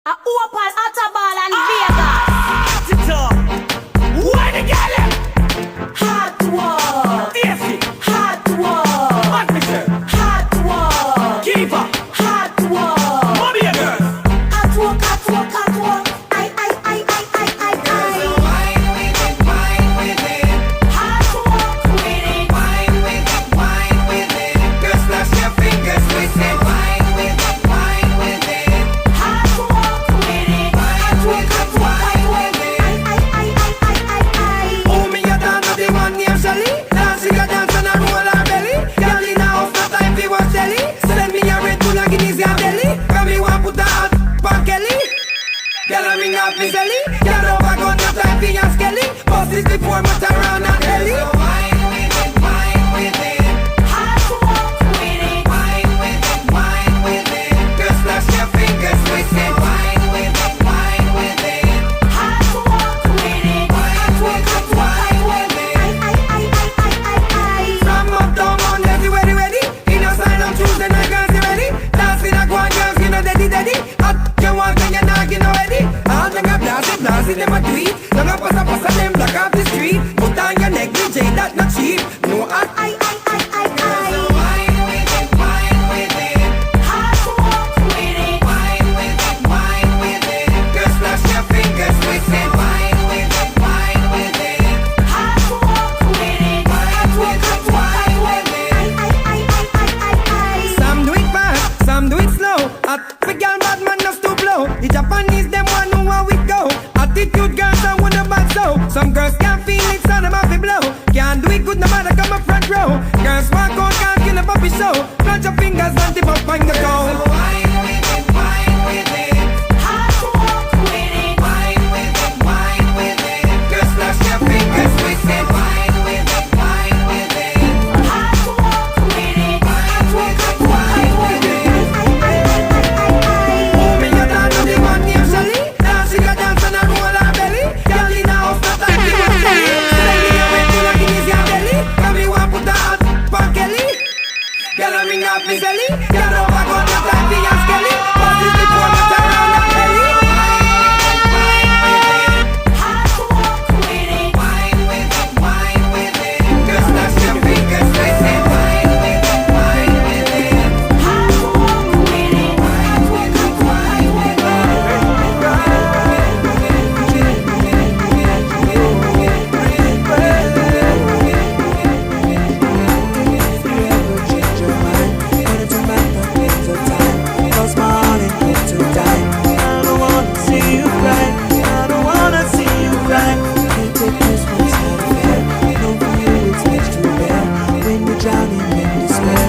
A open Attabal and Vegas. Why the girl? Hot war. Daisy. Hot war. Officer. Hot war. Kiva. Hot war. Mommy and girls. Hot war, hot war, hot war. I. Wine with it, wine with it. Hot walk with it. Wine with it, wine with it. Girls, flash your fingers with it. Wine with it, wine with it. Hot walk with it. Hot walk, hot walk, hot walk. I. Oh, me a dance the one named Shelly. Dancing a dance and a roll her belly. Girl in a house, no time for watch telly. Send me a Red Bull and Guinness and deli. Come me want put a hot pan Kelly. Girl a ring off me belly. Girl over gun, no time for your skelly. Boss is before much around and belly. Wine with it, wine with it. Hot walk with it. Wine with it, wine with it. Girls, flash your fingers with it. Wine with it, wine with it. Hot walk with it. Hot walk, hot walk, hot walk. I. From uptown, on everywhere ready. In a sign of Tuesday night, girls, you ready? Dancing a go on, girls, you know daddy. Hot, you want and you're not getting ready. All them a blast it, them a tweet. Them a pass them block off the street. Put on your negligee, that not cheap. No hot. I. Wine with it, wine with it. Hot walk with it. Wine with it, wine with it. Girls, flash your fingers with it. Wine with it, wine with it. Hot walk with it. Hot walk, hot walk, hot walk. I. Some do it fast, some do it slow. Hot for girl, bad man just to blow. The Japanese them one know how we go. Attitude girls don't want a bad so. Some girls can't feel it, so them have to blow. Can't do it good, no matter come up front row. Girls walk out, can't kill a puppy show. Plant your fingers and tip up on the go. Wine with it, wine with it. Hot walk with it. Wine with it, wine with it. Girls, flash your fingers with it. Wine with it, wine with it. Hot walk with it. Hot walk, hot walk, hot walk. Oh, me a dance on the one named Shelly. Dancing a dance and a roll her belly. Girl in a house, no time for watch telly. Send me a Red Bull and Guinness and deli. Come me want put a hot pan Kelly. Girl a ring off me belly. Girl over gun, no time for your skelly. Boss is before much around and belly. Hot walk with it. Wine with it, wine with it. Girls, flash your fingers with it. Wine with it, wine with it. Hot walk with it. Hot walk, hot walk, hot walk.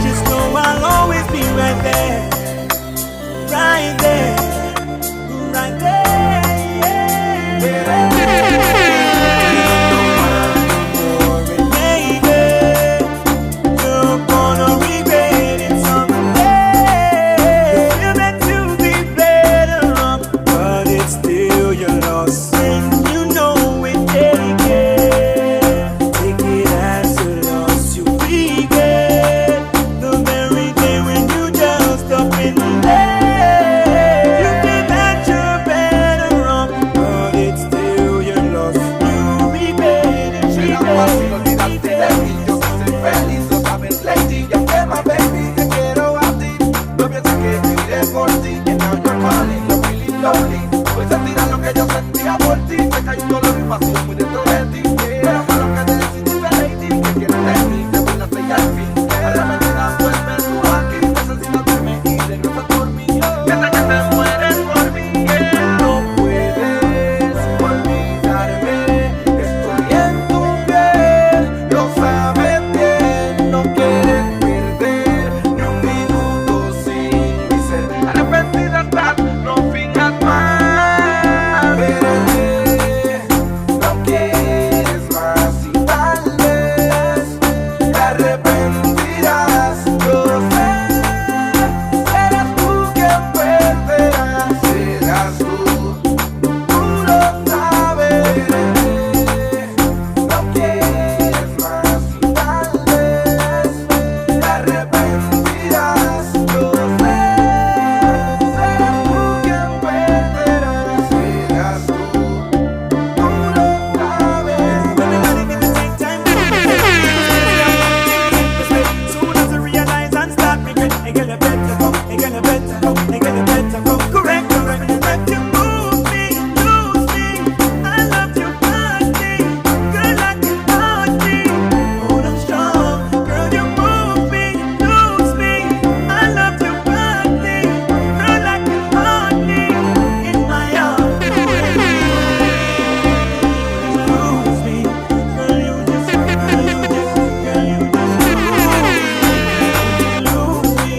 Just know I'll always be right there, right there, right there. Baby, you're gonna regret it someday. You're meant to be better off, but it's still your loss. And you know it, take it as a loss. You regret the very day when you just up in there. You think that you're better off, but it's still your loss. You regret it, Fácil olvidarte de regret mí, yo que soy feliz, lo sabes, lady. Yo que my baby, te quiero a ti. No pienses que viviré por ti. And now you're calling, you're feeling lonely. Voy a sentir lo que yo sentía por ti. Sé que hay un dolor y pasión muy dentro de ti. Pero para lo que te decidiste, lady, que quieres de mí, te voy a hacer al fin. A la mañana vuelve tú aquí, necesitas verme y regresa por mí. Piensa que te mueres por mí, yeah. No puedes olvidarme, estoy en tu piel, lo sabes bien, no quieres perder ni un minuto sin mi ser. Arrepentida estás, no finjas más, vete, no quieres más y tal vez te arrepentirás. Yo sé, serás tú you better come, they get you better come. Correct, correct, correct. You move me, lose me. I love your body, girl, I can hold me. Hold on strong, girl, you move me, lose me. I love your body, girl, I can hold me in my arms. Lose me, girl, you just lose me.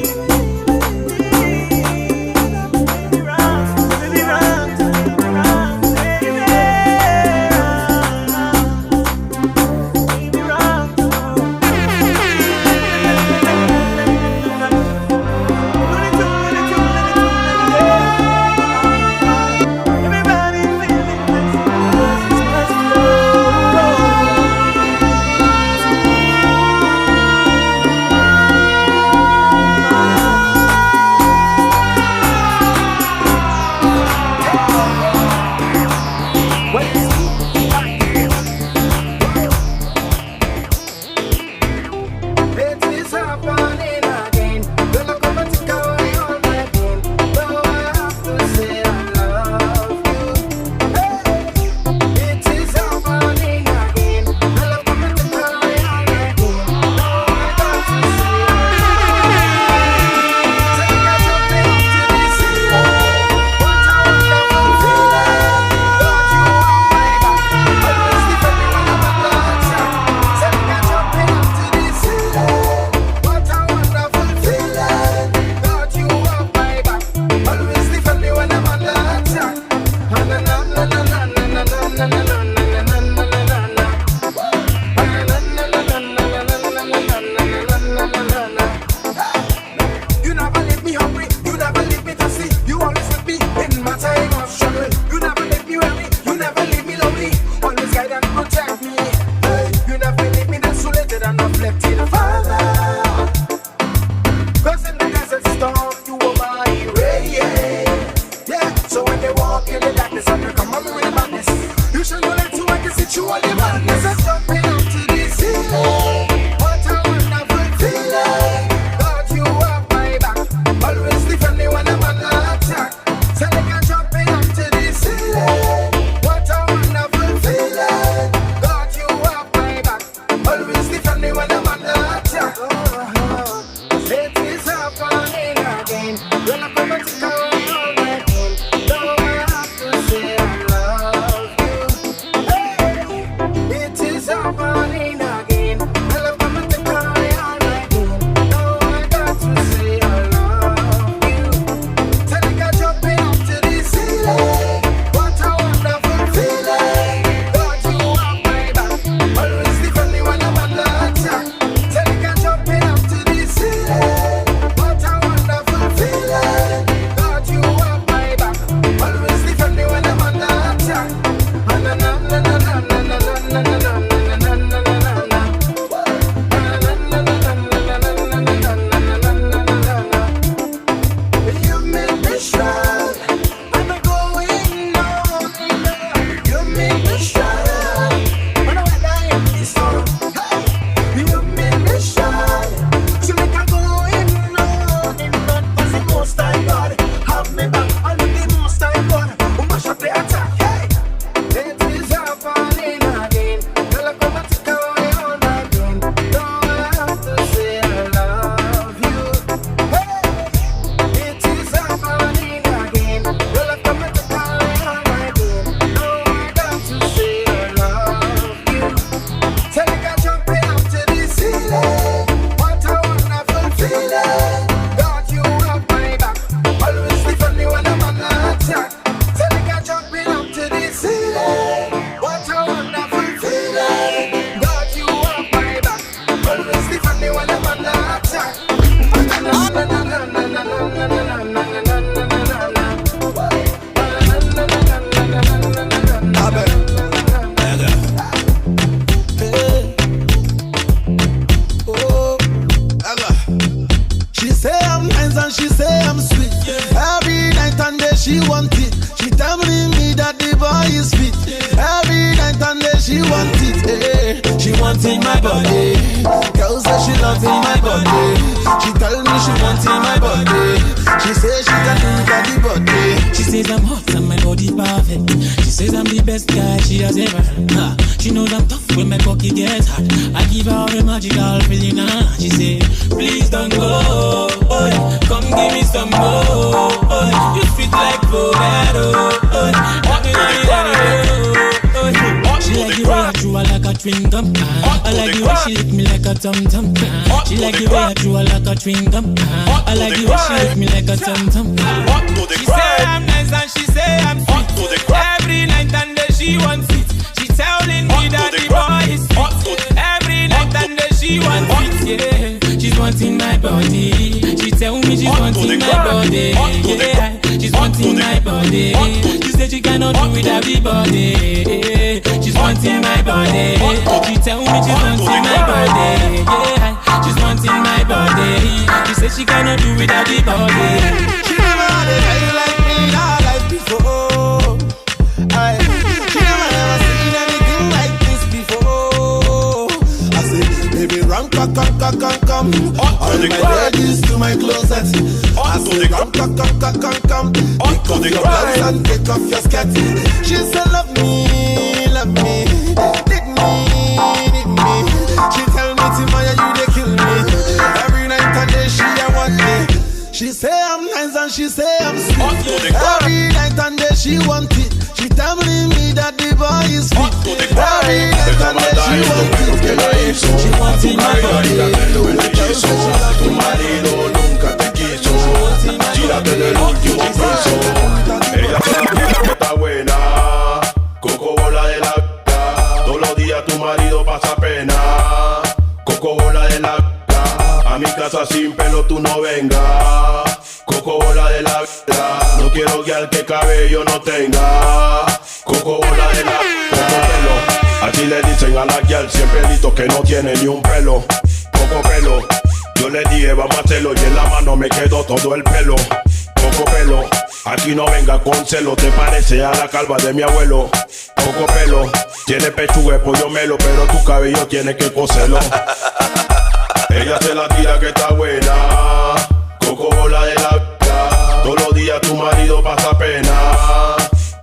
It is happening again. Girl, I'm gonna take away all my pain. Though I have to say I love you. Hey, it is happening again. Girl, I'm gonna take away all my pain. Though I got to say I love you. Take a jump into this ceiling. What a wonderful feeling. Got you on my back. Always defend me when I'm under attack. Take a jump into this ceiling. What a wonderful feeling. Got you on my back. Always defend me when I'm under attack. Na na na na na na na na na na na na na na. You never leave me hungry, you never leave me thirsty. You always with me in my time of struggle. You never leave me weary, you never leave me lonely. Always guide and protect me. Hey, you never leave me desolated and I've left in Father. Cause in the desert storm, you were my ray. Yeah, so when they walk in the darkness and they come on me with the madness, you shall know that I can sit you on the madness. I'm jumping up to the ceiling. What a wonderful feeling. Got you up my back. Always defend me when I'm under attack. So they can jumping up to the ceiling. What a wonderful feeling. Got you up my back. Always defend me when I'm under attack. It is happening again. When I come and take away all my pain. Though I have to say I love you. Hey, it is happening again. When I come and take away all my pain. Though I got to say I love you. Tell me I jumping up to the ceiling. What a wonderful feeling. Got you on my back. Always defend me when I'm under attack. Tell me I jumping up to the ceiling. What a wonderful feeling. Got you on my back. Always defend me when I'm under attack. Na na na na na na na na na na na na na na na. You make me strong. I'm going on. You make me strong. When I die in this song, you make me strong. So make I go in on in God, 'cause the Most High God have me back. I love the Most High God who mash up the attack. Hey, it is happening again. Girl, I come and take away all my pain. Though I have to say I love you. Hey, it is happening again. Girl, I come and take away all my pain. Though I got to say I love you. Tell me I jumping up to the ceiling. What a wonderful feeling. Got you up my back. Always defend me when I'm under attack. Tell me I jumping up to the ceiling. What a wonderful feeling. Got you up my back. Always defend me when I'm under attack. Na na na na na na na na na na na na na. She say I'm nice and she say I'm sweet. Every night and day she want it. She telling me that the boy is fit. Every night and day she want it. She want in my body. Girl say she love in my body. She tell me she want in my body. She She says she can do it at the body. She says I'm hot and my body perfect. She says I'm the best guy she has ever had. She knows I'm tough when my cocky gets hot. I give her a magical feeling. She said, please don't go. Come give me some more. You sweet like Bovado. She like the way I chew her like a chewing gum. I like the way she lick me like a tum-tum. She like the way I chew her like a chewing gum. I like the way she lick me like a tum-tum. She say I'm nice and she say I'm sweet. Every night and day she wants it. She telling me that the boy is sweet. Every night and day she wants it, yeah. She's wanting my body. She tell me she's wanting my body, yeah. She's wanting my body. She said she cannot do without the body. She's wanting my body. She tell me she's wanting my body, yeah. She's wanting my body. She said she cannot do without the body. She never had a guy like me in her life before. She never seen anything like this before. I said, baby, run, come. All my ladies to my closet. I said, run, come. Pick up your blouse and take off your skirt. She said, love me, dig me. She tell me, Timaya, you they kill me. Every night and day she a want me. She say I'm nice and she say I'm sweet. Every night and day she want it. She tell me that the boy is fit. Every night and day she want it. She want it my body. Tu marido nunca te quiso. Tírate del último piso. Ella sabe que está buena. Coco bola de la vida. Todos los días tu marido pasa pena. Coco bola de la vida. A mi casa sin pelo tú no vengas. Coco bola de la vida. No quiero que al que cabello no tenga. Coco bola de la Coco pelo. Así le dicen a la guial siempre listo que no tiene ni un pelo. Coco pelo. Yo le dije vamos a hacerlo y en la mano me quedó todo el pelo. Coco pelo. Aquí no venga con celo. Te parece a la calva de mi abuelo. Coco pelo. Tiene pechuga de pollo melo, pero tu cabello tiene que coserlo. Ella se la tira que está buena. Coco bola de la vida. Todos los días tu marido pasa pena.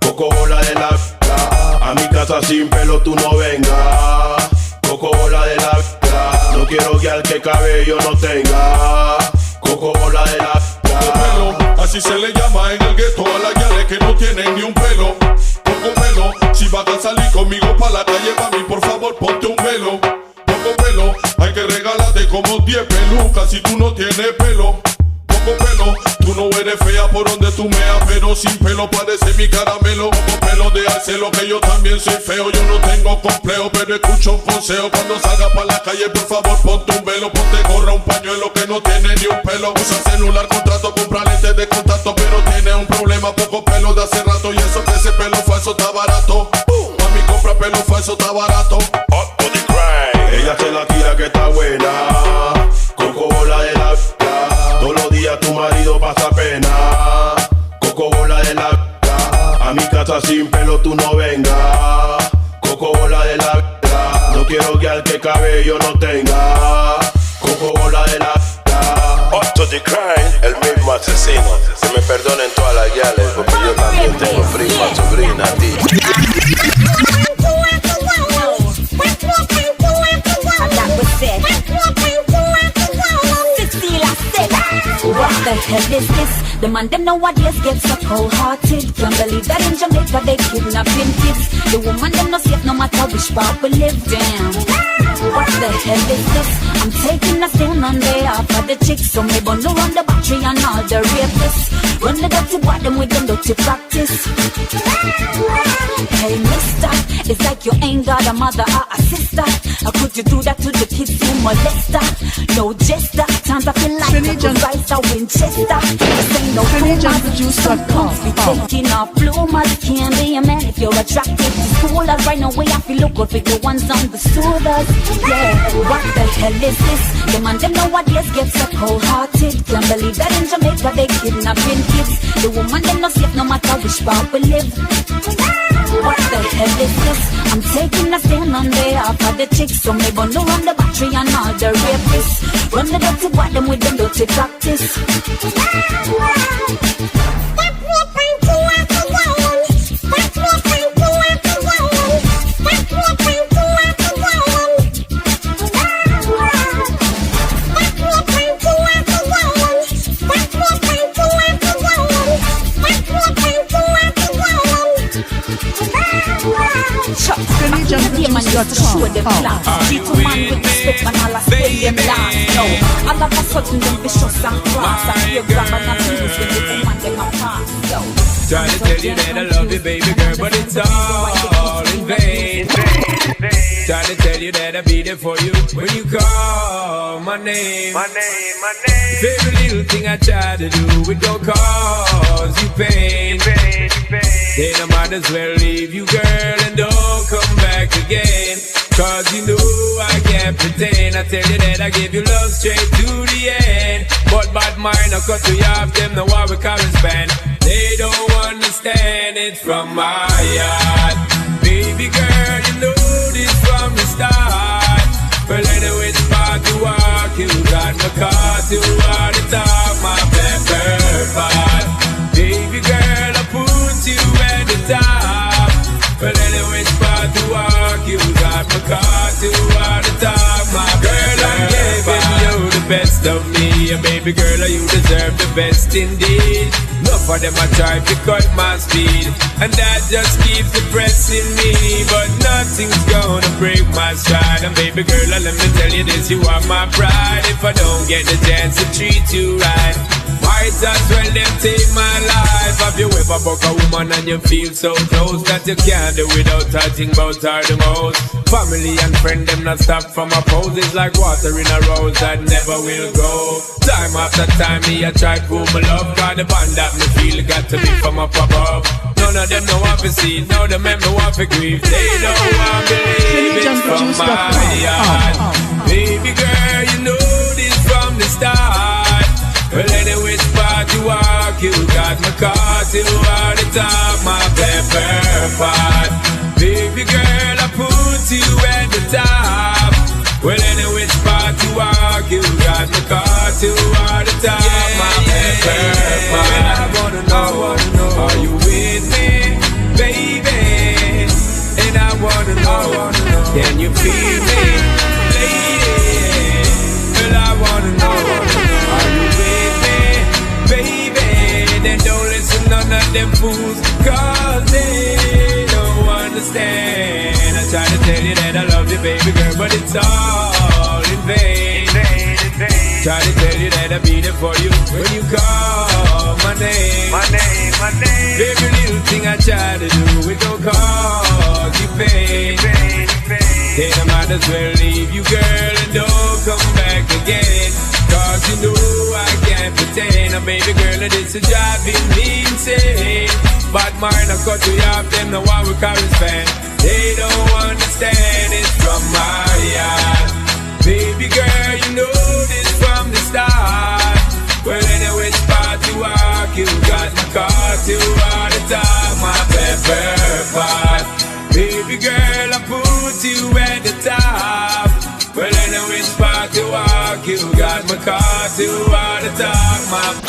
Coco bola de la vida. A mi casa sin pelo tú no vengas. Coco bola de la vida. No quiero que al que cabello no tenga. Coco bola de la Coco pelo, así se le llama en el gueto a las guiales que no tienen ni un pelo. Coco pelo, si vas a salir conmigo pa' la calle, mami, por favor ponte un velo. Coco pelo, hay que regalarte como 10 pelucas si tú no tienes pelo. Coco pelo, tú no eres fea por donde tú meas, pero sin pelo parece mi caramelo. Coco pelo, de hacerlo que yo también soy feo. Yo no tengo complejo, pero escucho un consejo. Cuando salga pa' la calle, por favor ponte un velo. Ponte gorra, un pañuelo que no tiene ni un pelo. Usa celular, contrato, compra lentes de contacto, pero tiene un problema, poco pelo de hace rato. Y eso que ese pelo falso está barato. Mami, compra pelo falso, está barato. Ella se la tira que está buena. Coco bola de la vida. Todos los días tu marido pasa pena. Coco bola de la vida. A mi casa sin pelo tú no vengas. Coco bola de la vida. No quiero que al que cabello no tenga. Coco bola de la vida. Otto the Crime, el mismo asesino. Que me perdonen todas las guiales, porque yo también tengo prima, sobrina, tía. What the hell is this? The man them nowadays get so cold-hearted. Can't believe that in Jamaica they kidnapping kids. The woman them no safe no matter which part we live down. What the hell is this? I'm taking a stand on behalf of the chicks, so me bundle run the battery and all the rapists. Run the dirty boy them with them dirty practice. Hey mister, it's like you ain't got a mother or a sister. How could you do that to the kids you molester? No jester, times I feel like the rise of Winchester. This ain't no TrendyJumpTheJuice.com. be taking off bloomers. Can't be a man if you're attracted to schoolers. Right now way I feel look good for the ones on the students. Yeah, what the hell is this? The man them nowadays get so cold-hearted. Can't believe that in Jamaica they kidnapping kids. The woman them no safe no matter which part we live. What the hell is this? I'm taking a stand on behalf of the chicks, so me bundle run the battery and all the rapists. Run the dirty boy them with them dirty practice. Show them class. Treat a man with respect and all a spend them last. No, all of a sudden them vicious and cross. And you grab and abuse when the woman them a pass. Yo, try to tell you that I love you, baby girl, but it's all in vain. Try to tell you that I'll be there for you when you call my name. Every little thing I try to do, it don't cause you pain. Then I might as well leave you, girl, and don't come back again. Cause you know I can't pretend. I tell you that I give you love straight to the end. But bad mind, I cut you off, them know why we call it span. They don't understand it from my heart. Baby girl, you know this from the start. Well, anyway, it's far to walk. You got my car to all the top, my pepper pot. Baby girl, I put you at the top. Well, anyway, it's far to walk. You got my car to all the top, my girl. I'm giving you the best of me, and baby girl, you deserve the best indeed. Enough for them I try to cut my speed, and that just keeps depressing me. But nothing's gonna break my stride. And baby girl, let me tell you this, you are my pride. If I don't get the chance to treat you right, might as well them take my life. Have you ever buck a woman and you feel so close that you can't do without touching both her the most? Family and friend them not stop from oppose. It's like water in a rose that never will go. Time after time me I try to prove my love. Cause the bond that me feel got to be from up above. None of them know what to see, none of them know what to grieve. They don't want to believe it from my heart. Baby girl, you know this from the start. Well, anyway, it's far to walk. You got my car to all the top, my pepper pot. Baby girl, I put you at the top. Well, anyway, it's far to walk. You got my car to all the top, my pepper pot. I wanna know, are you with me, baby? And I wanna know, can you feel me, lady? Well, I wanna know, are you with me, baby? Then don't listen to none of them fools, cause they don't understand. I try to tell you that I love you, baby girl, but it's all in vain. Try to tell you that I'll be there for you when you call my name. Every little thing I try to do, it don't cause you pain. Then I might as well leave you, girl, and don't come back again. Cause you know I can't pretend. And baby girl, this is driving me insane. Bad mind, I cut you off, them know why we call it fan. They don't understand it from my heart. Baby girl, you know this from the start. Well, anyway, it's far to walk. You got my car to all the top, my pepper pot. Baby girl, I put you at the top. Well, anyway, it's far to walk. You got my car to all the top, my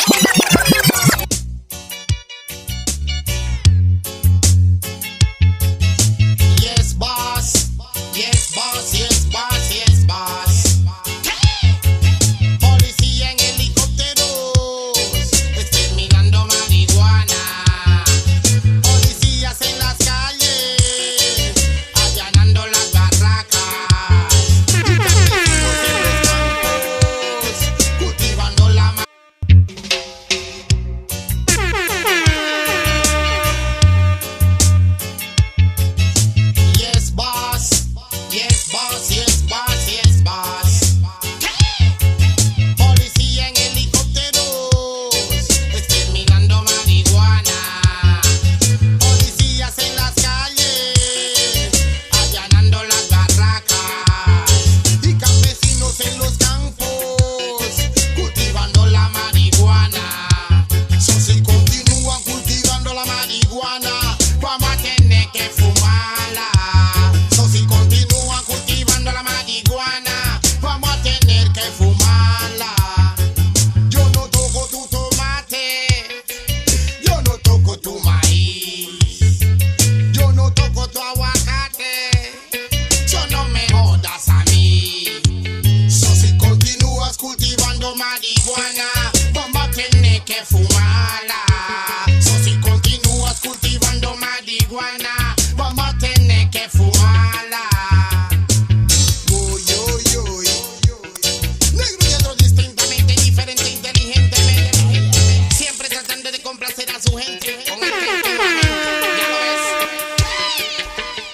a su gente con el temperamento. Ya lo ves.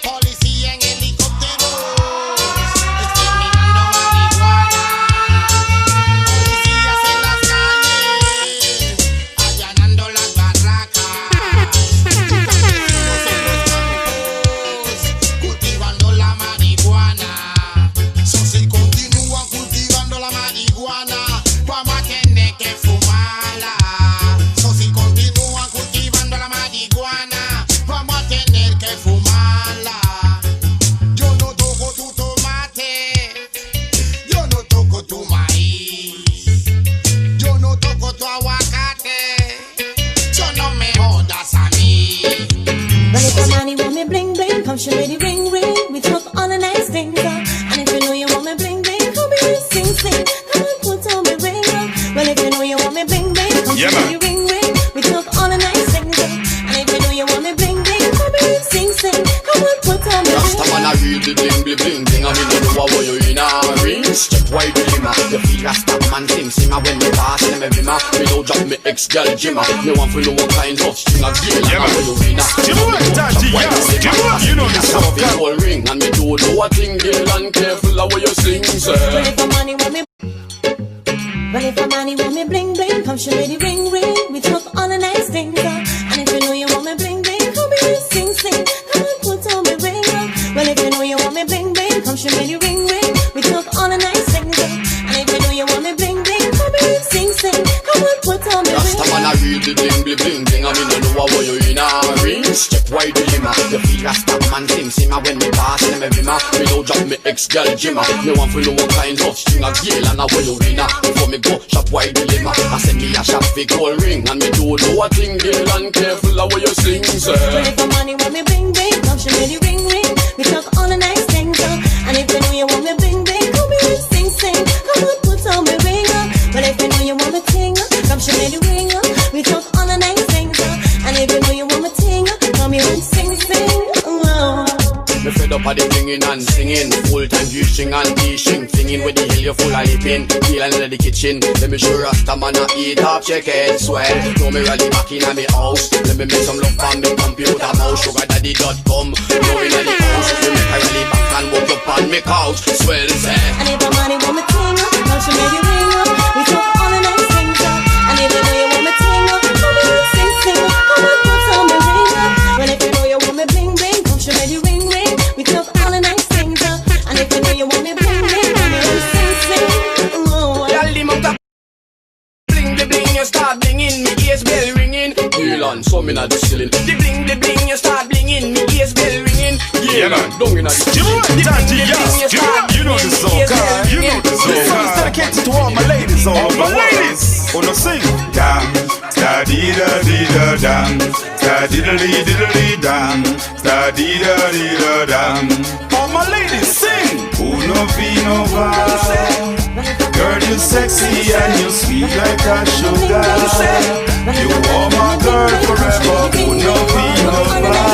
Policía en helicóptero, exterminando marihuana. Policías en las calles, allanando las barracas. Campesinos en los campos, cultivando la marihuana. So, si continúan cultivando la marihuana, vamos a tener que fumarla. So, si continúan cultivando la marihuana, vamos a tener que fumarla. Yo no toco tu tomate, yo no toco tu maíz, yo no toco tu aguacate, yo no me jodas a mí. But if your money want me bling bling, come show me the ring ring. We talk all the nice things up. And if you know you want me bling bling, come here sing sing. Come and put on me ring up. Well if you know you want me bling bling, come show me the ring ring. We talk all the nice things up. And if you know you want me bling bling, come here sing sing. Come and put on me ring Rasta man a real the bling bling bling thing. I mean you know what you in a ring. Step wide with him. You feel Rasta man thing. See me when me pass them every ma. Me don't drop me ex-girl Jimma. Me want to know what kind of string a girl. And I know you in a you know the song. Whole ring and me do a thing, girl, and careful of what you sing, sir. Well if your money want me, well if your money want me bling bling, come show me the ring ring. We talk all the nice things up. And if you know you want me bling bling, come here sing sing. Come and put on me ring up. Well if you know you want me bling bling, come show me the ring ring. We talk all the nice things up. And if you know you want me bling bling, come here sing sing. Come and put on me ring Rasta man a real the bling bling bling thing. I mean you know what you in a ring. Step wide with him. You feel Rasta man thing. See me when me pass them every ma. Me don't drop me ex-girl Jimma. Me want to know what kind of string a girl and I know you in a. Before me go shop wide with him. I send me a shop big gold ring and me do a thing, girl, and careful of what you sing, sir. Well if your money want me bling bling, come show me the ring ring. We talk all the nice things up. And if you know you want me bling bling, come here sing sing. Come and put on me ring up. Well if you know you want me ting up, come show me the ring up. We talk all the nice things up. And if you know you want me ting up, come here and sing sing. Oh. Me fed up of the singing and singing. Full time juicing and teaching. Singing with the hell you full of lipping. Feeling in the kitchen. Let me show Rasta man a eat up chicken swell. Know me rally back in a me house. Let me make some love on me computer mouse. SugarDaddy.com. Know in the house. You make a rally back and walk up on me couch. Swell say. And if your money want me ting up, come show me the ring up. We talk all the nice things up. And if you know you want me ting up, come here and sing sing. Come and put on me ring up. Well if you know you want me bling bling, come show me the ring ring. We talk all the nice things up. And if you know you want me bling bling, come here and sing sing. Oh. Y'all the mount up bling the bling, you start blinging, me ears bell ringing. Girl and some inna the ceiling. The bling, you start blinging, me ears bell ringing. Yeah man, don't inna the ceiling. You know the song, you know the song. This song is dedicated to all my ladies, all my ladies. Wanna sing? Dam, da dee da dee da dam, da dee da dee dee dam, da dee da dee da dam. All my ladies, sing. Uno vino va. Girl, you sexy and you sweet like a sugar. You are my girl forever. Uno vino va.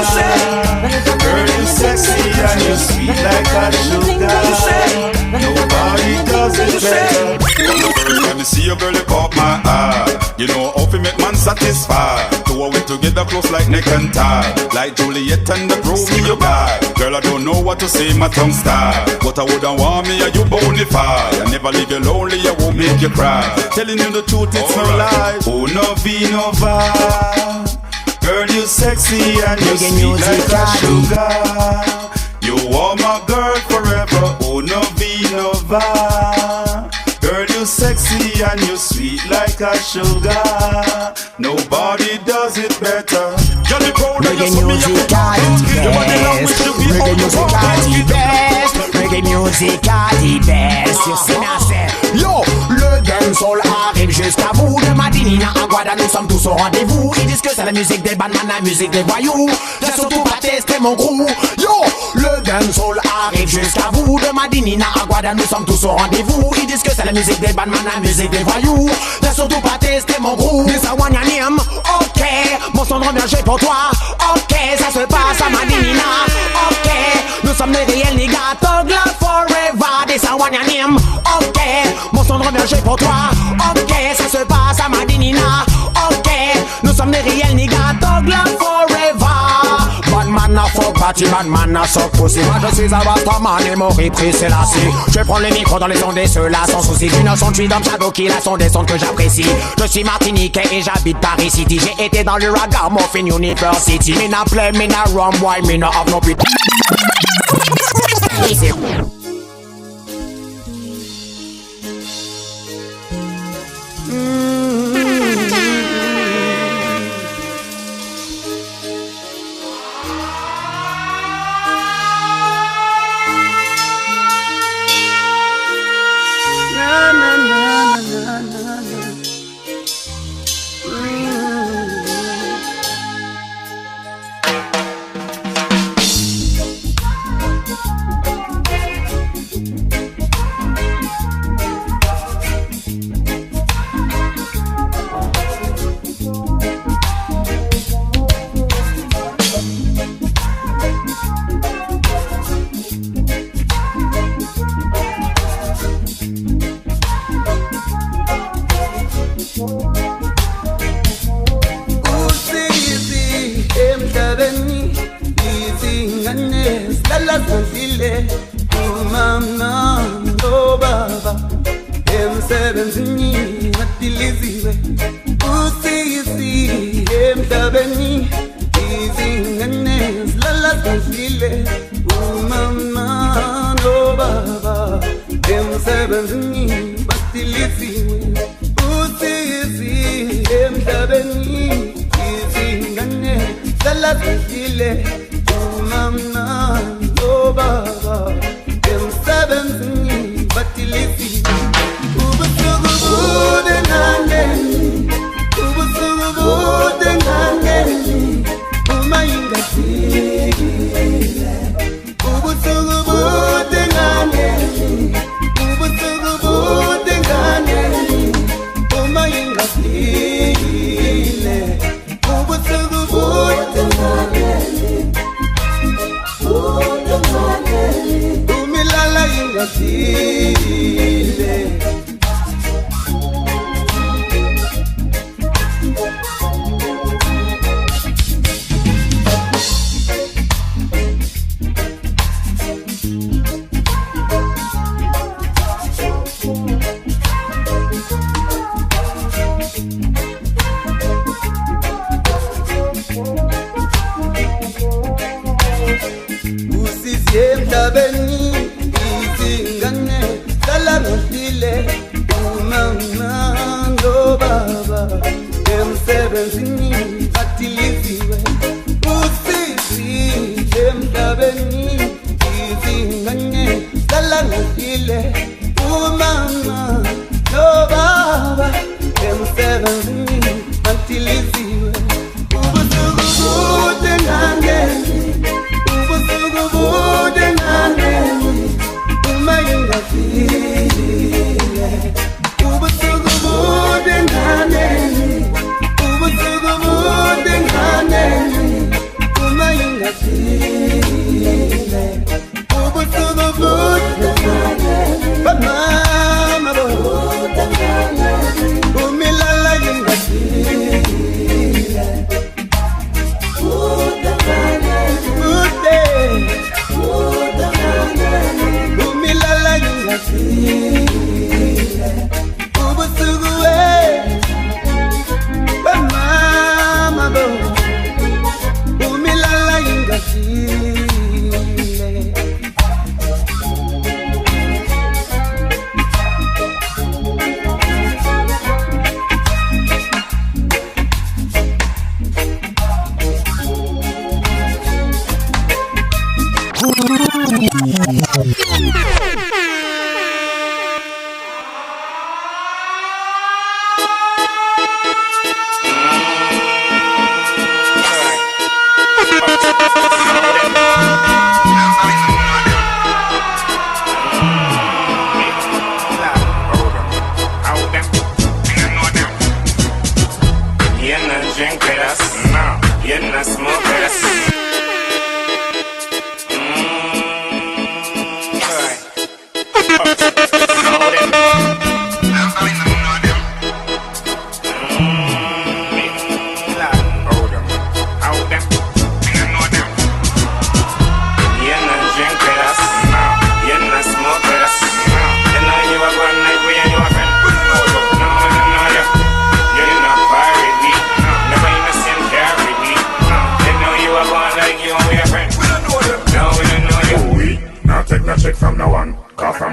Girl, you sexy and you sweet like a sugar. Nobody does it better. Let me see your girl, you caught my eye. You know how to make man satisfied. Two of we together close like neck and tie. Like Juliet and the Romeo guy. Girl, I don't know what to say, my tongue style. But I wouldn't want me, are you bonafide? I never leave you lonely, I won't make you cry. Telling you the truth, it's no lie. Oh, no vino va. Girl, you sexy and you sweet like a sugar. You are my girl forever. Oh, no vino va. Girl, you sexy and you sweet like a sugar. Nobody does it better. Reggae music are the best. Reggae music are the best. You see now say, yo, le dancehall arrive jusqu'à vous. De Madinina à Guada, nous sommes tous au rendez-vous. Ils disent que c'est la musique des bandman, la musique des voyous. J'ai surtout pas testé mon crew. Yo, le dancehall arrive jusqu'à vous. De Madinina à Guada, nous sommes tous au rendez-vous. Ils disent que c'est la musique des bandman, la musique des voyous. J'ai surtout pas testé mon crew. This a one yanim, ok. Mon son de revient pour toi, ok. Ça se passe à Madinina, ok. Nous sommes les réels niggas, Thug Love Forever. This a one yanim, ok. Mon son de revient pour toi, ok. Ça se passe à Madinina, ok. Nous sommes les réels niggas. that dog love forever. Bad man a fuck party, bad man a suck pussy. Moi je suis un rastaman et mon repris c'est la scie. Je prends le micro dans les sons des ceux-là sans souci. Du 968 dans le shadow qui la sont des sons que j'apprécie. Je suis martiniquais et j'habite Paris City. J'ai été dans le Ragamuffin University. Me na play, me na rum, why me na have no pity.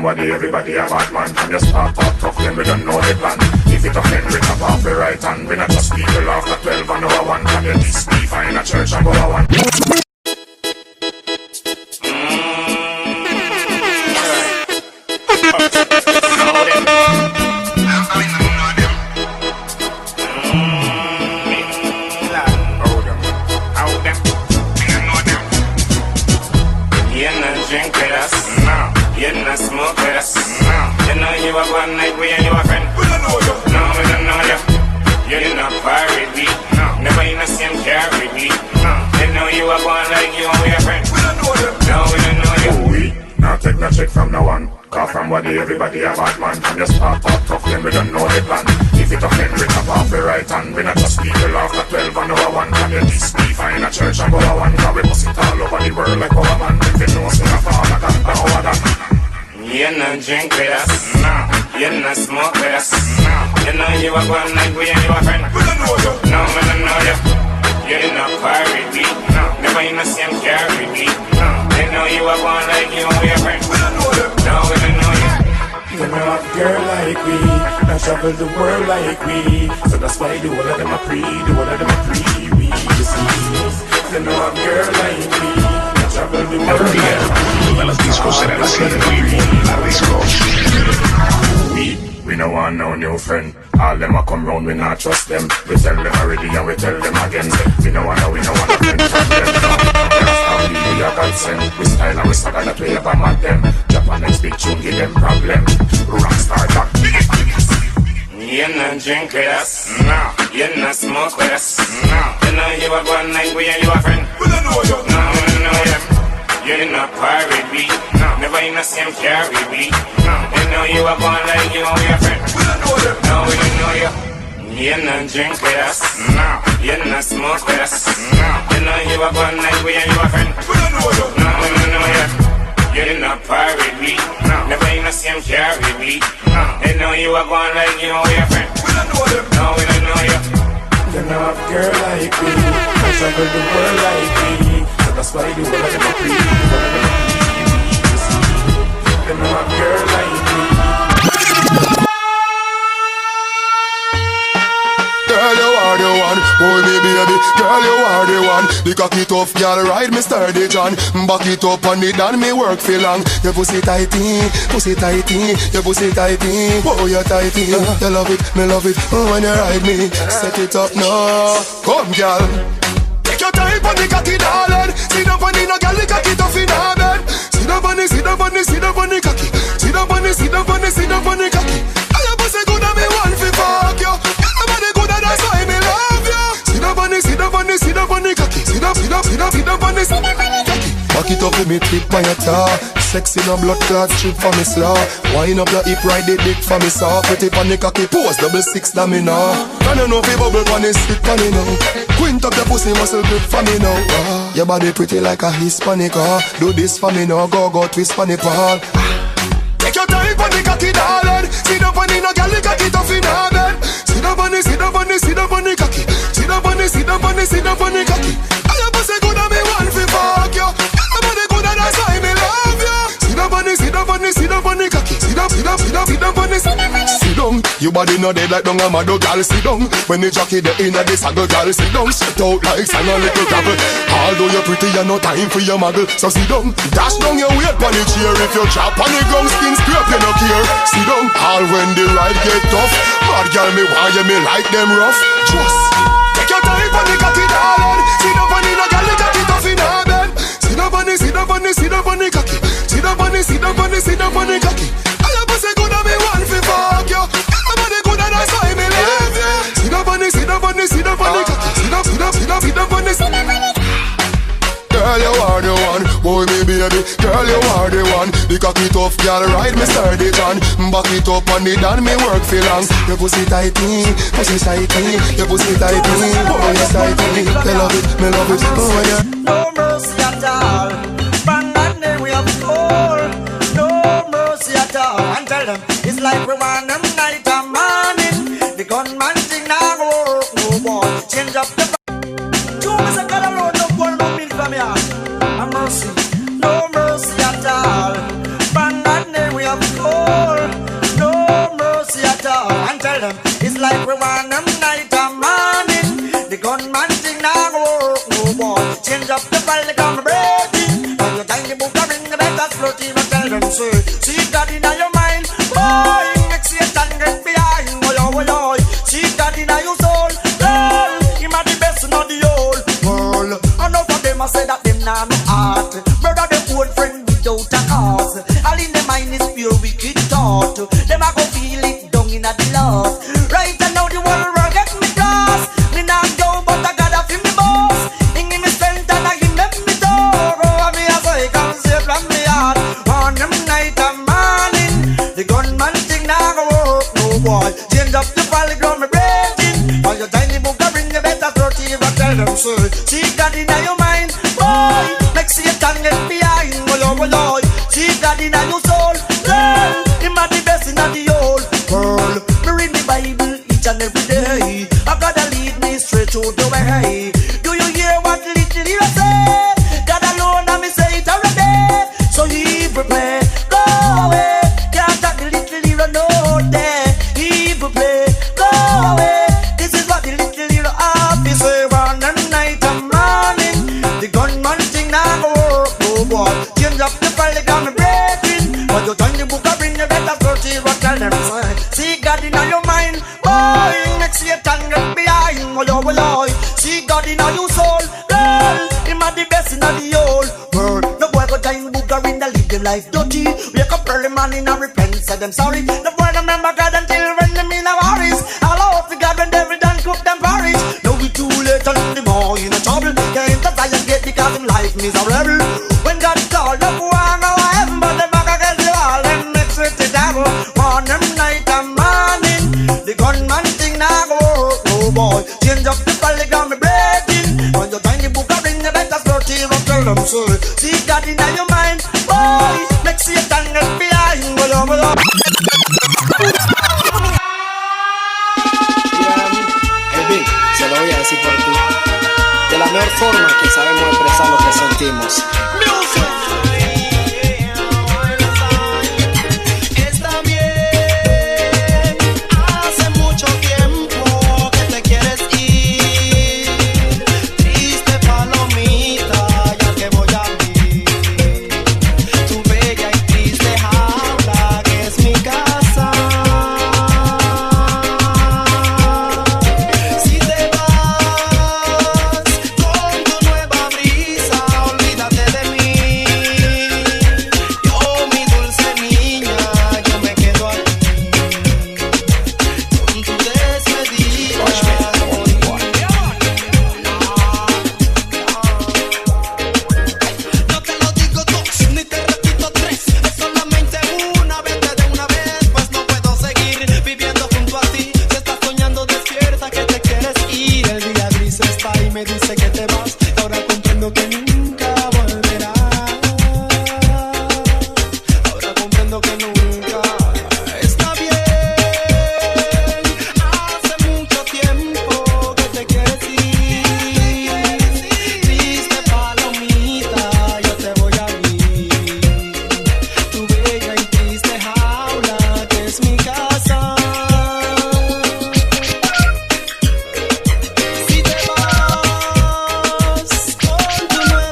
body, everybody a bad man. And you start talk tough, then we don't know the plan. If it offend, we tap off the right hand. We not just people after 12 and over 1. Can you this be fine a church and go a 1? You not smoke with us. You know you are one night we and you are friend. We don't know you. No, we don't know you. You not pirate me. Never in the same car with me. You know you are one like you and we are friend. We don't know you. No, we don't know you. Oh, we not take no check from no one. Cause from body everybody a bad man. And you start talk tough, then we don't know the plan. If it offend, we tap off the right hand. We not just people after 12 and over 1. Can you this be fine a church and go a 1? Cause we bust it all over the world like our man. If you know say a father than our than. You not drink with us. You not smoke with us. You know you are one like we and you are friend. We don't know you. No, we don't know you. You not pirate me. Never in the same car with me. You know you are one like you and we are friend. We don't know you. No, we don't know you. You know a girl like we, that travel the world like we. So that's why the whole of them a pre, the whole of them a pre. We just see. You know a girl like we, that travel the world like we. Todas las discos serán así, la disco. We no want no new friend. All them a come round, we not trust them. We tell them already and we tell them again. We no want a friend from them. We a godsend. We style and we stagger that way ever mad them. Japan next big tune give them problem. Rockstar talk. You not drink with us. No. You not smoke with us. No. You know you are one like we and you are friend. We don't know you. No, we don't know you. You not pirate me. No. Never in the same car with me. No. You know you are one like you and we are friend. We don't know you. No, we don't know you. You not drink with us. No. You not smoke with us. No. You know you are one like we and you are friend. We don't know you. No, we don't know you. You not pirate me. No. Never in the same car with me. No. You know you are one like you and we are friend. We don't know you. No, we don't know you. You know a girl like me, I travel the world like me. So that's why the world of them a pre. You know a girl like me. Girl, you are the one, hold me baby. Girl, you are the one. The cocky tough, girl, ride me sturdy John. Back it up on it and me work for long. Your pussy tighty, pussy tighty. Your pussy tighty, oh you tighty. You love it, me love it, when you ride me. Set it up now, come girl. Take your time on the cocky darling. Sit up on the no girl, the cocky tough in her bed. Sit up on the, sit up on the, sit up on the cocky. Sit up on the, sit up on the, sit up on the cocky. And your pussy good and me want fi fuck you. Your body good and that's why me love you. Sit up on the, sit up on the, sit up on the cocky. Sit up, sit up, sit up, sit up on the, sit up on the cocky. Back it up with me tip on your tar. Sexy no blood clot strip for me slaw. Wind up your hip, ride the dick for me saw. Put it on the cocky, pose double six that me now. Can you know fi bubble pon the stick for me now? Quint up your pussy muscle grip for me now. Your body pretty like a Hispanic. Do this for me now, go twist for the ball. Take your time on the cocky darling. Sit up on the no girl, the cocky tough in her bed. Sit up on the, sit up on the, sit up on the cocky. Sit up on the, sit up on the, sit up on the cocky. And your pussy good and me want fi fuck you. Your body good and that's why me love you. Sit up on the, sit up on the, sit up on the cocky. Sit up, sit up, sit up, sit up on the, sit up on the. Sit down, your body no dead like dung a mad girl. Sit down, when the jockey the inna the saddle girl. Sit down, sit out like sand a little gravel. Although you're pretty, you no time for your muggle. So sit down, dash down your weight on the chair. If you drop on the ground, skin scrape you no care. Sit down, all when the ride get tough. Bad girl me why you me like them rough. Just take your time on the cocky darling. Sit up on the no girl, the cocky tough in her bed. Sit up on the, sit up on the, sit up on the cocky. Sit up on the, sit up on the, sit up on the cocky. And your pussy good and me want fi fuck you. Your body good and that's why me love you. Sit up on the, sit up on the, sit up on the cocky. Sit up, sit up, sit up, sit up on the, sit up on the. Girl, you are the one, boy me baby. Girl, you are the one. The cocky tough, girl, ride me sturdy John. Back it up on it and me work for long. Your pussy tighty, pussy tighty. Your pussy tighty, oh you tighty. Me love it, me love it, oh yeah. No mercy at all. From that day we have fall. No mercy at all. And tell them it's like we want them night and morning. The gunman thing now go work no more. Change up the. No mercy at all. From that name we have thing now work no more. Change up the file, come breaking. When you tiny book a ring, better float in and tell them so. See God in your mind, boy. Make Satan get behind, boy. See God in your soul, girl. Him a the best, not the whole world. Enough of them a say that them nah no heart. Brother, them old friend without a cause. All in the mind is pure wicked thought. Them a go feel it down in a the loss. Right and now the world will get me cross. Me not go, but I gotta feel me boss. Him give me strength and I give me talk. Oh, me a say come save from me heart. On them night and morning, the gunman thing now go work no boy. Change up the polygram, me breaking. All your tiny book I bring you better throat even tell them so. See God in your mind, boy. Make Satan get behind, boy. See God in your soul, girl. Him a the best in the whole world. Me read the Bible each and every day. I gotta lead me straight to the way. Do you hear what little you say? God alone and me say it already. So he prepare, go away. Can't talk the little hero no day. He prepare, go away. This is what the little hero have to say. One and night and morning, the gunman thing now go work, no boy. Change up the polygram and breaking. But you turn the book and bring the better search what tell them say. See God in your mind, boy. Make Satan get behind, boy. See God in your soul, girl. Him a the best in the whole world. No boy go time book or in the live the life dirty. Wake up early morning and repent, say them sorry. No boy remember God until when them in a worries. All out for God when they done cook them porridge. Now we too late and the boy in a trouble. Can't the fire get because him life miserable. When God called up one go heaven, but them back against the wall and mix with the devil. On them night and morning, the gunman thing now go work, no boy. Change up the polygram, me breaking. When you find the book, I bring the better story, I tell them so. See God in your mind, boy. Make Satan get behind, boy. Elvin, se lo voy a decir por ti. De la mejor forma que sabemos expresar lo que sentimos. Está bien, hace mucho tiempo que te quieres ir. Triste palomita, ya te voy a abrir. Tu bella y triste jaula que es mi casa. Si te vas con tu nueva brisa, olvídate de mí. Yo, mi dulce niña, yo me quedo aquí con tu despedida. No te lo digo dos, ni te repito tres. Es solamente una vez, de una vez. Pues no puedo seguir viviendo junto a ti. Si estás soñando despierta que te quieres ir. El día gris está y me dice que te vas. Ahora comprendo que nunca volverás. Ahora comprendo que nunca. Está bien, hace mucho tiempo que te quieres ir. Triste palomita, yo te voy a abrir. Tu bella y triste jaula que es mi casa. Si te vas con tu nueva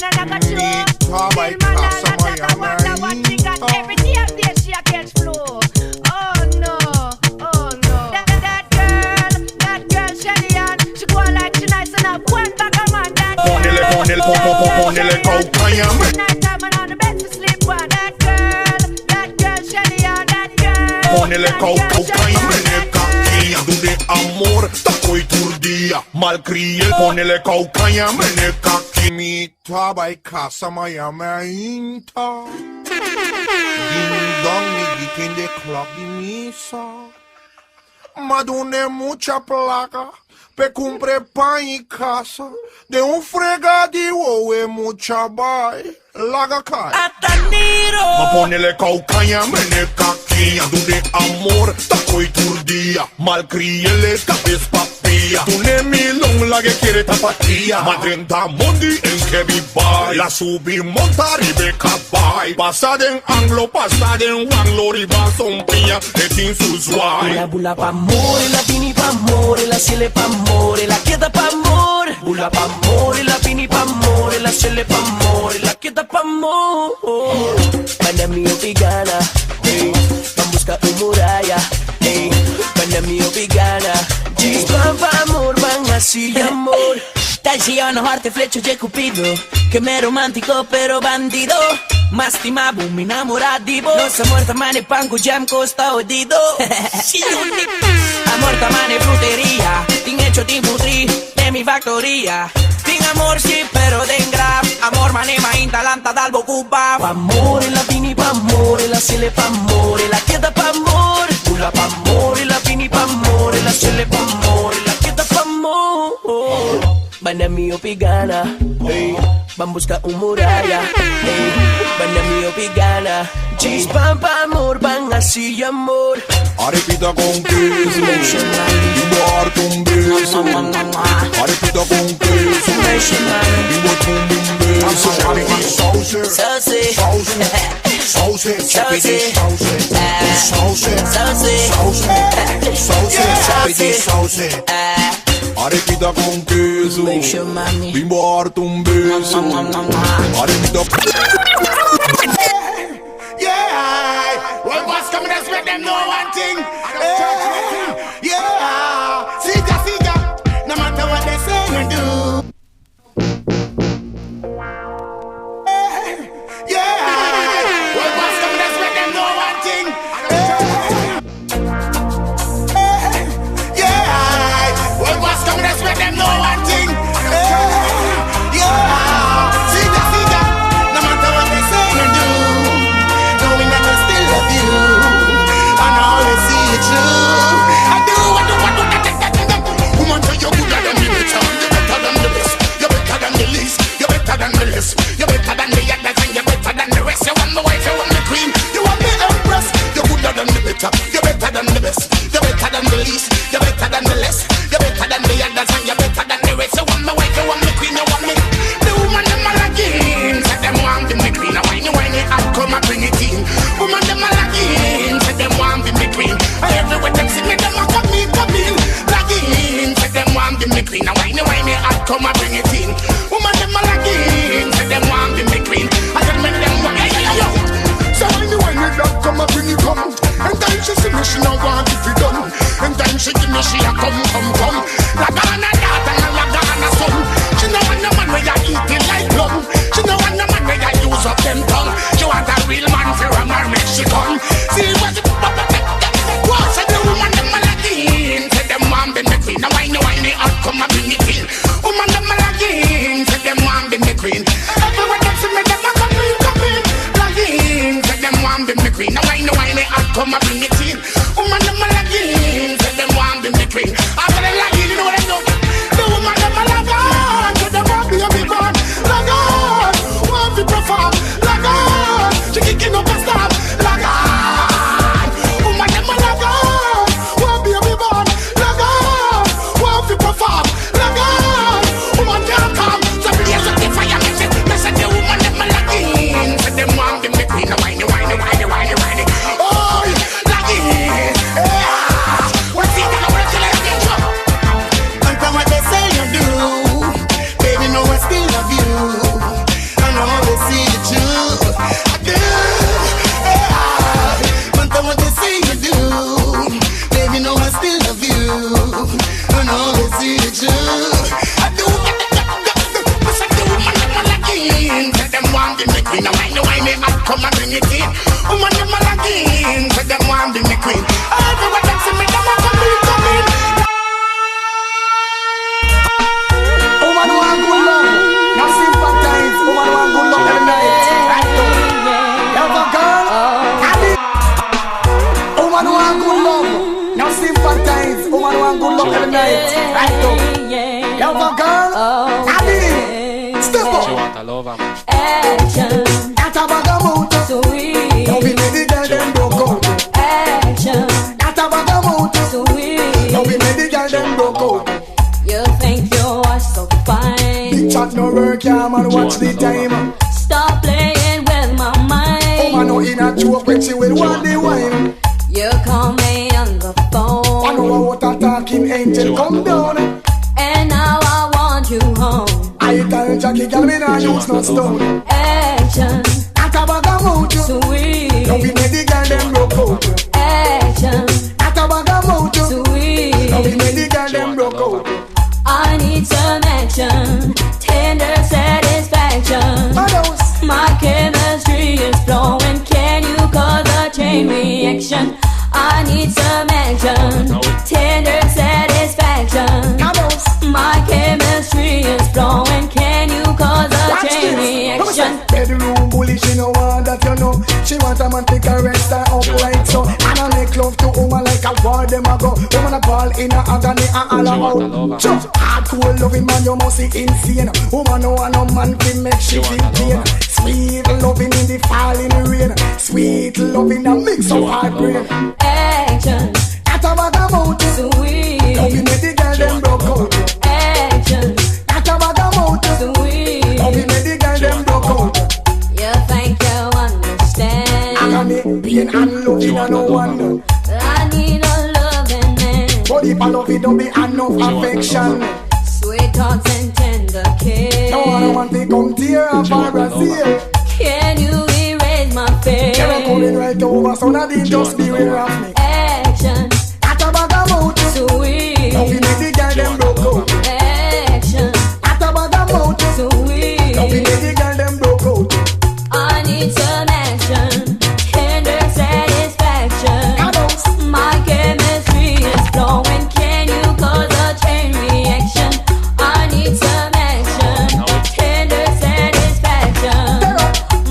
man and I got you. Tell man and I wonder what she got. Every day up there she a catch flow. Oh no, oh no. That girl Shelly Ann, she go like she nice and up. One back a man that girl. Ponele cocaine. Night time and on the bed to sleep on. That girl Shelly Ann, that girl. Ponele cocaine. De amor, taco y turdía. Malcriel, ponele cocaine. Meneca, kimita, by casa, Miami, inta. Ding dong, nigga, in the club, di misa. Madune mucha placa, pe cumpre pan y casa. De un fregadío, mucha bay. Laga kai. Ma ponele cocaine, meneca, kia. De amor, taco y turdía. Malcriele, cabez papilla. Tu nemilong la que quiere tapatía. Madrenta mundi en que viva. La subir montar y beca bay. Pasada en anglo, pasada en wanglo, riba sompía. Etin suswai. La bula pa' amore, la vini pa' amore, la ciele pa' amore, la queda pa' amore. Bula pa' amore, la vini pa' amore, la ciele pa' amore, la queda pa' amore. Pana mio pigana, hey, van busca un muralla, hey, pana mio pigana. Jeans van pa' amor, van así amor. Dai no arte flecho de Cupido, que me romántico pero bandido. Más timabo, mi enamoradivo. No se muerta mane panco jam costa odido. Amor tamane frutería, tin hecho tin putri de mi factoría. Tin amor sí pero den grab. Amor mane ma intalanta dal bocupa. Pa' amore la vini pa' amore, la ciele pa' amore, la queda pa' amore. Bula pa' amore, la vini pa' amore, la ciele pa' amore, la queda pa' amore. Banda mio pigana, hey, van busca un muralla, hey, banda mio pigana. Jeans pan pa' amor, van así amor. Arepita con queso, vivo harto un beso. Arepita con queso, vivo con un beso. Sauce, sauce, sauce, sauce, sauce. Arepita con queso, bimbo harto un beso. Arepita. Yeah, well, what's coming us with them know one thing. Yeah, see ya, no matter what they say and do. Yeah, well, what's coming us with them know one thing. Yeah, well, what's coming us with them know one thing. Yeah, see ya, no matter what they say and do. Knowing that I still love you, and I always see you true. I do. Woman, say you're gooder than the better, you're better than the best, you're better than the least, you're better than the less, you're better than the others, and you're better than the rest. You want my wife, you want my queen, you want me empress. You're gooder than the better, you're better than the best, you're better than the least, you're better than the less, you're better than the others, and you're better than the rest. You want my wife, you want my queen, you want me. The woman them all again, say them want be me queen. Now whiny, I'll come and bring it in. Woman them all again, say them want be me queen. Everywhere them see me, them a come in. Lagging, say them want be me queen. Now whiny, I'll come and bring it in. Woman them all again, say them want be me queen. I tell me them want yo. So whiny, I'll come and bring it come. And then she see me, she no want it be done. And then she give me, she a come. Lagana daughter and lagana son. She no want no man where you eat it like plum. She no want no man where you use up them tongue. She want a real man for a man make she come. See what you what's the woman them all again? Say them want be me queen. Now whiny, I'll come and bring it in. Woman them all again. Say them want be me queen. Everywhere them see me, them a come in. Lagging, say them want be me queen. Now whiny, I'll come and bring it in. Woman them all again. Say them want be me queen. After them lagging, you know what I know. The woman them all again. Say them want be a big man. Lagging, want to perform. Lagging, she kicking up a stop. Lagging, woman them all again. Want be a big man. Lagging, want to perform. Lagging, woman can't come. So please let the fire mix it. Me say the woman them all again. Say them want be me queen. Whiny. Oh, lagging, yeah. come and bring it in. Woman, them all again, say them want be me queen. Everyone that see me, them want come in. Woman want good love, now sympathize. Woman want good love every night. Right now, you have a girl, woman want good love, now sympathize. Woman want good love every night. Right now, you have a girl, step up. Action. That a bag of mood. Sweet. Now we made the girl them broke out. Action. That a bag of mood. Sweet. Now we made the girl them broke out. You think you are so fine. Big chat no work, yeah man, watch the time. Stop playing with my mind. Oh man, no in a joke when she will want the wine. You call me on the phone. I know what a talking angel come down. And now I want you home. I tell Jackie, girl, me nah use no stone. Action. That a bag of mood. Sweet. Now we made the girl them broke out. Action. That a bag of mood. Sweet. Now we made the girl them broke out. I need some action, tender satisfaction. My chemistry is flowing. Can you cause a chain reaction? I need some action, tender satisfaction. My chemistry is flowing. Can you cause a chain reaction? Bedroom bully, she no want that you know. She want a man to caress her up right so. And I make love to woman like a war them a go. Woman a ball in a agony and all out. Just hardcore loving man, you must see insane. Woman no want no man to make she feel pain. Sweet loving in the falling rain. Sweet loving a mix of heartbreak. Action. That a bag of mood. Sweet. Now we make the girl them broke out. Action. That a bag of mood. Sweet. Now we make the girl them broke out. You think you understand? Agony, pain and loving and no wonder. I need a loving man. But if I love it, don't be enough affection. Sweet talks and tender kiss. No one want to come tear up our Brazil. Can you erase my face? You're coming right over, so now they just beware of me. Action. At a bag of mood. Sweet. Now we make the girl them broke out. Action. At a bag of mood. Sweet. Now we make the girl them broke out. I need some action, tender satisfaction. My chemistry is flowing. Can you cause a chain reaction? I need some action, tender satisfaction.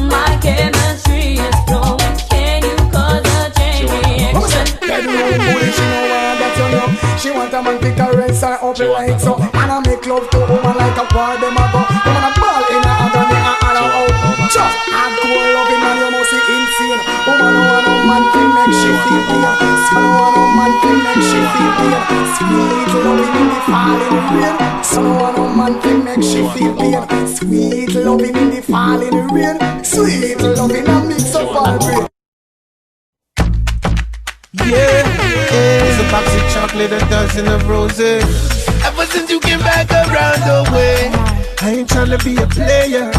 My chemistry is flowing. Can you cause a chain reaction? Bedroom bully, she no want that you know. She want a man to caress her up like so. And I make love to woman like a war them a go. Woman a ball in a agony and all out. Just hardcore loving man, you must see insane. Woman no want no man to make she feel pain. So no want no man to make she feel pain. Sweet loving in the falling rain. So no want no man to make she feel pain. Sweet loving in the falling rain. Sweet loving a mix of all brain. Yeah, it's a box of chocolate, a dozen of roses. Ever since you came back around the way, I ain't tryna be a player.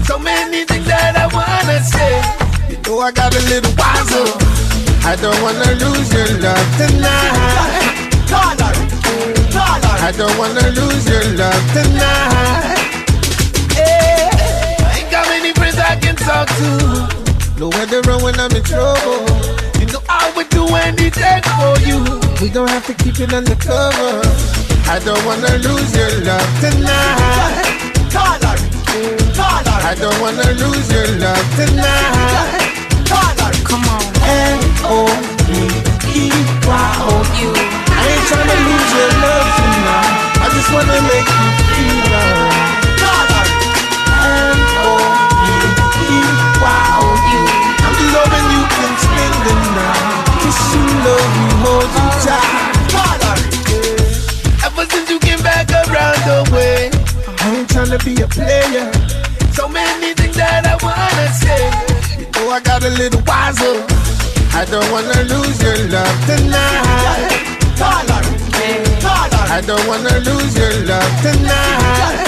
So many things that I wanna say. You know I got a little wiser. I don't wanna lose your love tonight. I don't wanna lose your love tonight. Yeah. I ain't got many friends I can talk to. Nowhere to run when I'm in trouble. You know I would do anything for you. We don't have to keep it undercover. I don't wanna lose your love tonight. I don't wanna lose your love tonight. Come on. L-O-V-E-Y-O-U. I ain't tryna lose your love tonight. I just wanna make you feel alright. L-O-V-E-Y-O-U. I'm just hoping you can spend the night. Kiss you, love you, hold you tight. Ever since you came back around the way, I ain't tryna be a player. So many things that I wanna say. You know I got a little wiser. I don't wanna lose your love tonight. I don't wanna lose your love tonight.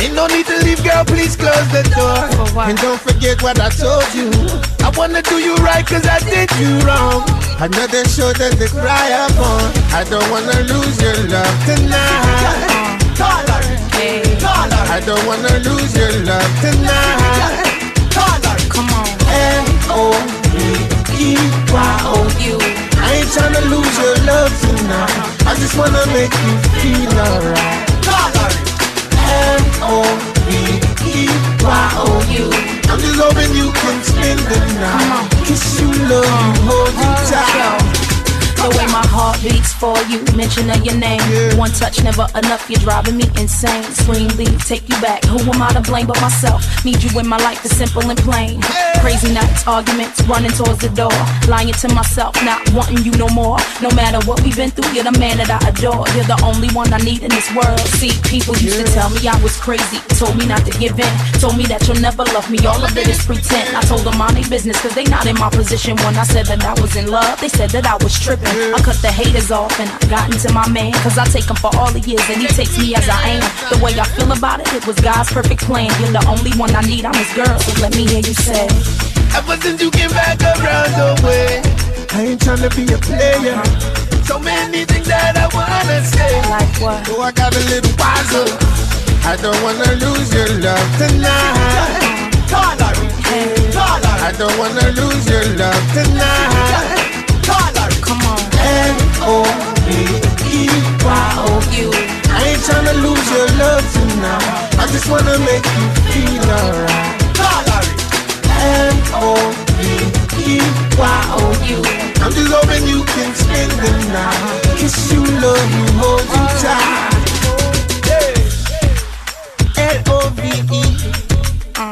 Ain't no need to leave, girl, please close the door. And don't forget what I told you. I wanna do you right, cause I did you wrong. Another shoulder to cry upon. I don't wanna lose your love tonight. I don't wanna lose your love tonight. tonight. I just wanna make you feel alright. M-O-V-E-Y-O-U. I'm just hoping you can spend the night. Kiss you, love you, hold you tight. The way my heart beats for you, mention of your name. One touch never enough, you're driving me insane. Swing lead, take you back. Who am I to blame but myself? Need you in my life, it's simple and plain. Crazy nights, arguments, running towards the door. Lying to myself, not wanting you no more. No matter what we've been through, you're the man that I adore. You're the only one I need in this world. See, people used to tell me I was crazy, told me not to give in, told me that you'll never love me, all of it is pretend. I told them mind their business, cause they not in my position. When I said that I was in love, they said that I was tripping. I cut the haters off and I got into my man, cause I take him for all he is and he takes me as I am. The way I feel about it, it was God's perfect plan. You're the only one I need, I'm his girl, so let me hear you say, ever since you came back around the way, I ain't tryna be a player. So many things that I wanna say. Like what? Oh, I got a little wiser. I don't wanna lose your love tonight. I don't wanna lose your love tonight. Come on. M-O-V-E-Y-O-U. I ain't tryna lose your love tonight. I just wanna make you feel alright. M-O-V-E-Y-O-U. I'm just hoping you can spend the night. Kiss you, love you, hold you tight.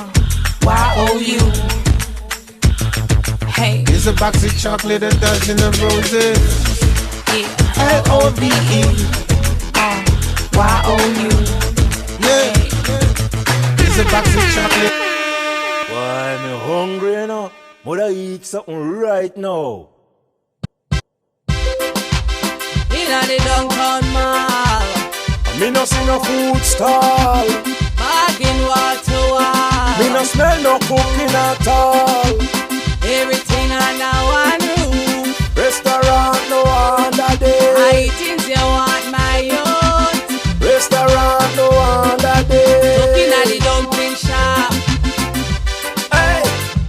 L-O-V-E-Y-O-U. Hey. Here's a box of chocolate, a dozen of roses. Yeah. L-O-V-E-Y-O-U. Yeah. Here's a box of chocolate. Why, me hungry now. Mother eat something right now. Inna the downtown mall, Me no see no food stall. bargain wall to wall. Me no smell no cooking at all. Everything under one roof. Restaurant no other day. I things you want my youth. Restaurant no other day. Looking at the dumpling shop. Hey,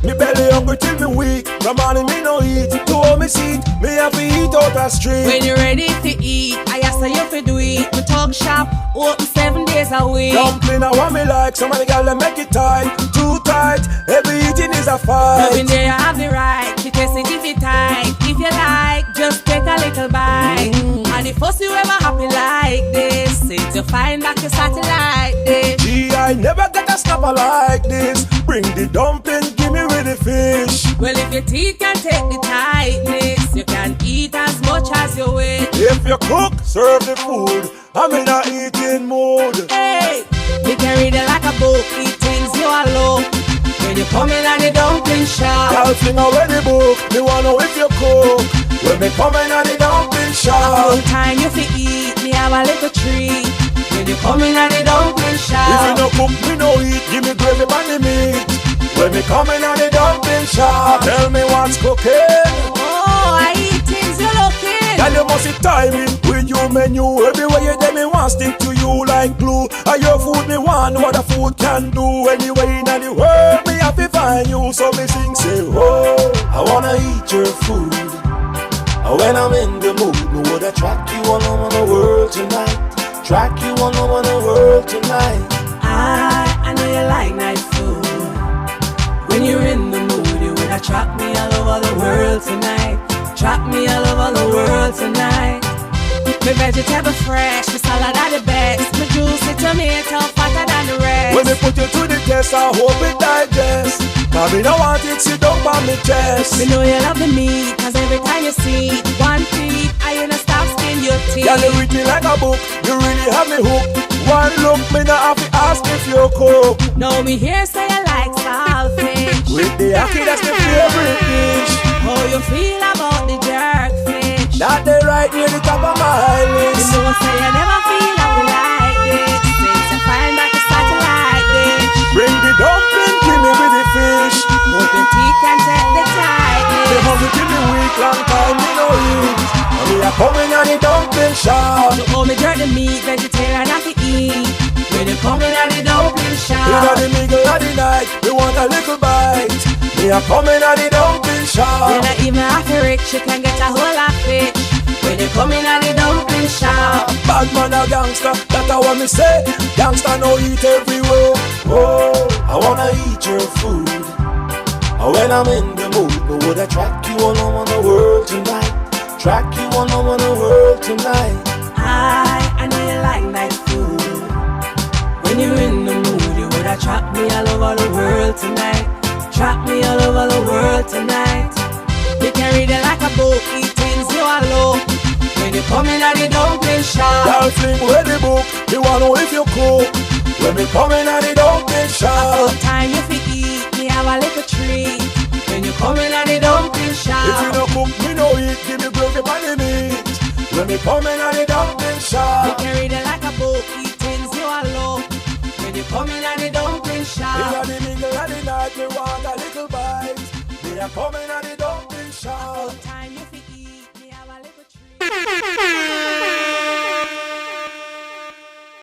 me belly hungry till me weak. From morning me no eat. To hold me seat, me have to eat out the street. When you're ready to eat, I ask you to do it. We talk shop, open 7 days a week. Dumpling I want me like. Some of the gal they make it tight. Too tight, every eating is a fight. Loving there you have the right to test it if you tight. If you like, just take a little bite. And the first you ever happen like this, it's to find that you started like this. Gee, I never get a snapper like this. Bring the dumpling, give me with the fish. Well, if your teeth can take the tightness, you can eat as much as you wish. If you cook, serve the food. I'm in a eating mood. Hey, you can read it like a book, eat things you alone. When you come in at the dumpling shop, I'll sing away the book. Me wanna know if you cook. When me come in at the dumpling shop. all time you fi eat, me have a little treat. When you come in at the dumpling If shop, you no cook, me no eat. Give me gravy on the meat. When me come in at the dumpling shop, tell me what's cooking. oh, I eat things you looking. Girl, you must see timing with your menu. Everywhere you there, me want stick to you like glue. And your food, me want what the food can do. Anyway in the world, me have to find you. So me sing, say, oh, I wanna eat your food. And when I'm in the mood, me woulda track you all over the world tonight. Track you all over the world tonight. I know you like nice food. When you're in the mood, you would attract me all over the world tonight. Track me all over the world tonight. My vegetable fresh, my salad are the best. My juicy tomato fatter than the rest. When they put you to the test, I hope it digest. Cause me no want it, sit down by me chest. Me know you love the meat, cause every time you see it, one teeth, I ain't a stop skin your teeth. Girl, you read me like a book, you really have me hooked. One look, me not have to ask if you cook. No, me here say you like saltfish. With the ackee, that's my favorite dish. How you feel about the jerk fish? That they right near the top of my list. You know say you never feel happy like this. Since you find that you start to like this. Bring the dumpling, give me with the fish. Hope your teeth can take the tightness. They hungry till the week, long time me no eat. And me a coming at the dumpling shop. You owe me jerk the meat, vegetarian have to eat. When you coming at the dumpling shop. In the middle of the night, we want a little bite. Me a coming at the dumpling shop. You're not even half rich, you can get a whole lot fish. When you you come in at the dumpling shop. Bad man a gangster, that's what me say. Gangster no eat everywhere. Oh, I wanna eat your food. When I'm in the mood, but would I track you all over the world tonight? Track you all over the world tonight. I know you like nice food. When you're in the mood, you would attract me all over the world tonight. Track me all over the world tonight. You can read it like a book, eat things you alone. When you come in at the dumpling shop. Y'all fling with the book, you wanna know if you cook. When me come in at the dumpling shop. Time you fi eat, me have a little treat. When you come in at the dumpling shop. If you no cook, me no eat, give me gravy on the meat. When me come in at the dumpling shop. You can read it like a book, eat things you alone. When you come in at the dumpling shop. In the middle of the night, me want a little bite. Me a come in at the dumpling shop. Time you fi eat, me have a little treat.